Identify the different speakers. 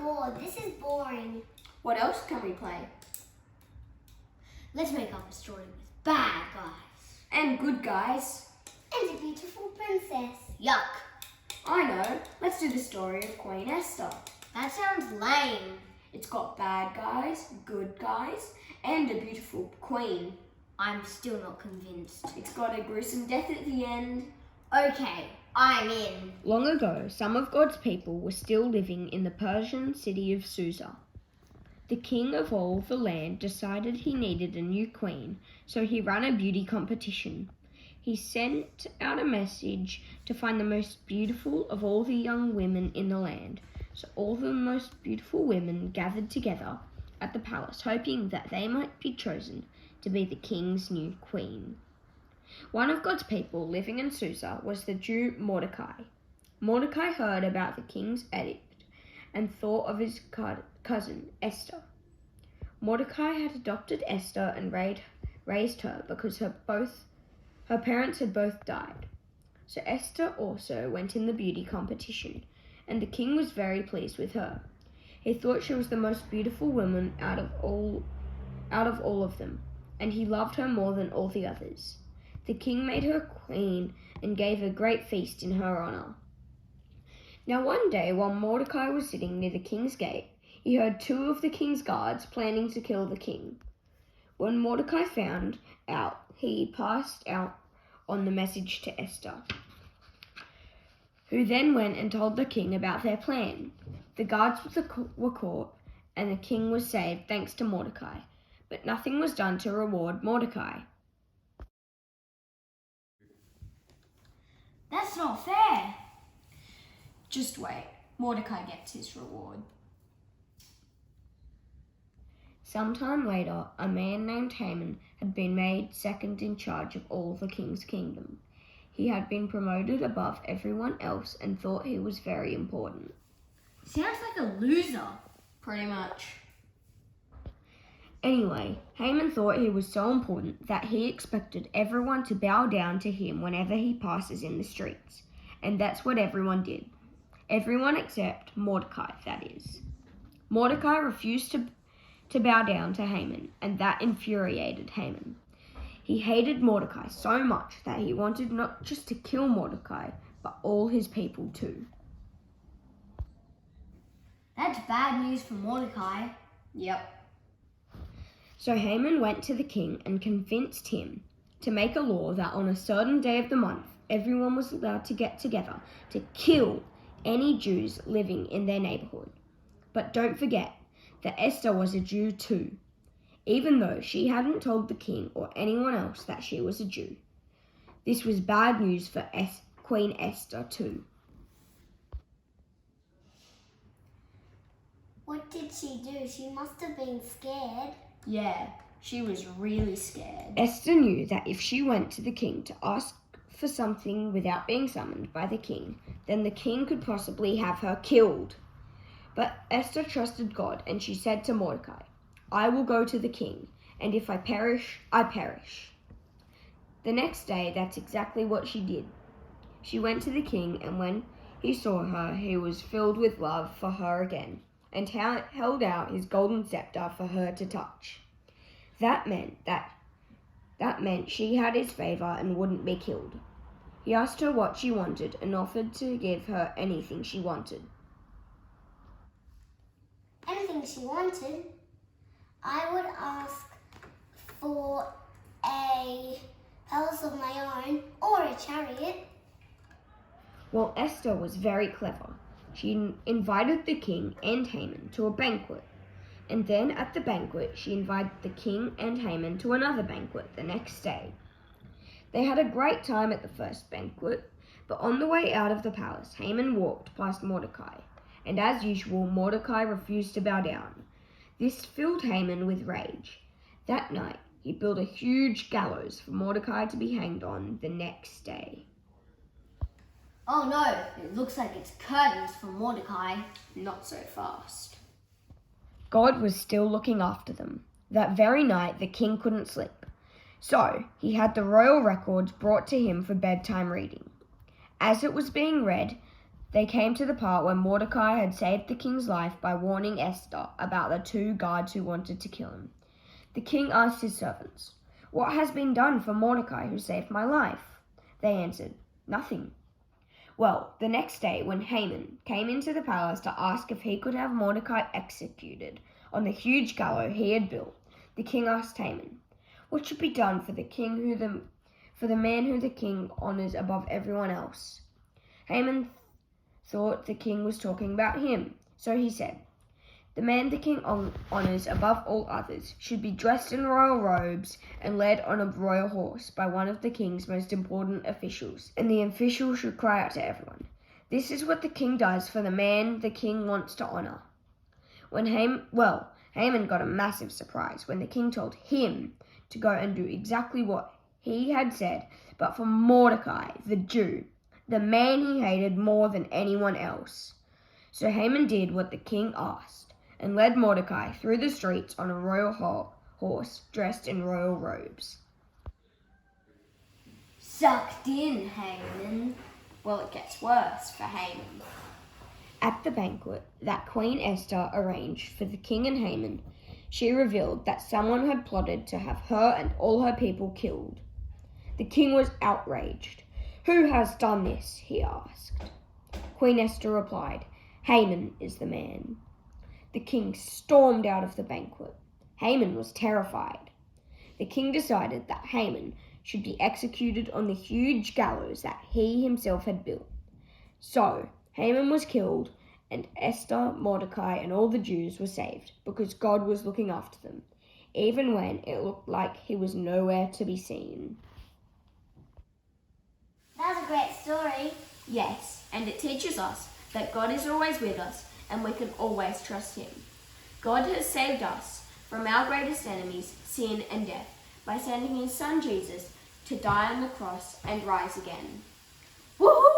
Speaker 1: bored. This is boring.
Speaker 2: What else can we play?
Speaker 1: Let's make up a story with bad guys.
Speaker 2: And good guys.
Speaker 1: And a beautiful princess.
Speaker 2: Yuck. I know. Let's do the story of Queen Esther.
Speaker 1: That sounds lame.
Speaker 2: It's got bad guys, good guys, and a beautiful queen.
Speaker 1: I'm still not convinced.
Speaker 2: It's got a gruesome death at the end.
Speaker 1: Okay, I'm in.
Speaker 3: Long ago, some of God's people were still living in the Persian city of Susa. The king of all the land decided he needed a new queen, so he ran a beauty competition. He sent out a message to find the most beautiful of all the young women in the land. So all the most beautiful women gathered together at the palace, hoping that they might be chosen to be the king's new queen. One of God's people living in Susa was the Jew Mordecai. Mordecai heard about the king's edict and thought of his cousin Esther. Mordecai had adopted Esther and raised her because her parents had both died. So Esther also went in the beauty competition, and the king was very pleased with her. He thought she was the most beautiful woman out of all of them, and he loved her more than all the others. The king made her queen and gave a great feast in her honor. Now one day, while Mordecai was sitting near the king's gate, he heard two of the king's guards planning to kill the king. When Mordecai found out, he passed out on the message to Esther, who then went and told the king about their plan. The guards were caught, and the king was saved thanks to Mordecai, but nothing was done to reward Mordecai.
Speaker 1: That's not fair.
Speaker 2: Just wait. Mordecai gets his reward.
Speaker 3: Sometime later, a man named Haman had been made second in charge of all the king's kingdom. He had been promoted above everyone else and thought he was very important.
Speaker 1: Sounds like a loser.
Speaker 2: Pretty much.
Speaker 3: Anyway, Haman thought he was so important that he expected everyone to bow down to him whenever he passes in the streets. And that's what everyone did. Everyone except Mordecai, that is. Mordecai refused to bow down to Haman, and that infuriated Haman. He hated Mordecai so much that he wanted not just to kill Mordecai, but all his people too.
Speaker 1: That's bad news for Mordecai.
Speaker 2: Yep.
Speaker 3: So Haman went to the king and convinced him to make a law that on a certain day of the month, everyone was allowed to get together to kill any Jews living in their neighborhood. But don't forget that Esther was a Jew too, even though she hadn't told the king or anyone else that she was a Jew. This was bad news for Queen Esther too.
Speaker 1: What did she do? She must have been scared.
Speaker 2: Yeah, she was really scared.
Speaker 3: Esther knew that if she went to the king to ask for something without being summoned by the king, then the king could possibly have her killed. But Esther trusted God, and she said to Mordecai, "I will go to the king, and if I perish, I perish." The next day, that's exactly what she did. She went to the king, and when he saw her, he was filled with love for her again, and held out his golden scepter for her to touch. That meant she had his favor and wouldn't be killed. He asked her what she wanted and offered to give her anything she wanted.
Speaker 1: Anything she wanted? I would ask for a palace of my own or a chariot.
Speaker 3: Well, Esther was very clever. She invited the king and Haman to a banquet. And then at the banquet, she invited the king and Haman to another banquet the next day. They had a great time at the first banquet, but on the way out of the palace, Haman walked past Mordecai. And as usual, Mordecai refused to bow down. This filled Haman with rage. That night, he built a huge gallows for Mordecai to be hanged on the next day.
Speaker 1: Oh no, it looks like it's curtains for Mordecai.
Speaker 2: Not so fast.
Speaker 3: God was still looking after them. That very night, the king couldn't sleep. So, he had the royal records brought to him for bedtime reading. As it was being read, They came to the part where Mordecai had saved the king's life by warning Esther about the 2 guards who wanted to kill him. The king asked his servants, "What has been done for Mordecai who saved my life?" They answered, "Nothing." Well, the next day when Haman came into the palace to ask if he could have Mordecai executed on the huge gallows he had built, the king asked Haman, "What should be done for the man who the king honors above everyone else?" Haman thought the king was talking about him, so he said, "The man the king honors above all others should be dressed in royal robes and led on a royal horse by one of the king's most important officials, and the official should cry out to everyone, 'This is what the king does for the man the king wants to honor.'" Haman got a massive surprise when the king told him to go and do exactly what he had said, but for Mordecai, the Jew, the man he hated more than anyone else. So Haman did what the king asked and led Mordecai through the streets on a royal horse dressed in royal robes.
Speaker 2: Sucked in, Haman. Well, it gets worse for Haman.
Speaker 3: At the banquet that Queen Esther arranged for the king and Haman, she revealed that someone had plotted to have her and all her people killed. The king was outraged. "Who has done this?" he asked. Queen Esther replied, "Haman is the man." The king stormed out of the banquet. Haman was terrified. The king decided that Haman should be executed on the huge gallows that he himself had built. So Haman was killed, and Esther, Mordecai, and all the Jews were saved because God was looking after them, even when it looked like he was nowhere to be seen.
Speaker 1: That's a great story.
Speaker 2: Yes, and it teaches us that God is always with us and we can always trust him. God has saved us from our greatest enemies, sin and death, by sending his son Jesus to die on the cross and rise again. Woohoo!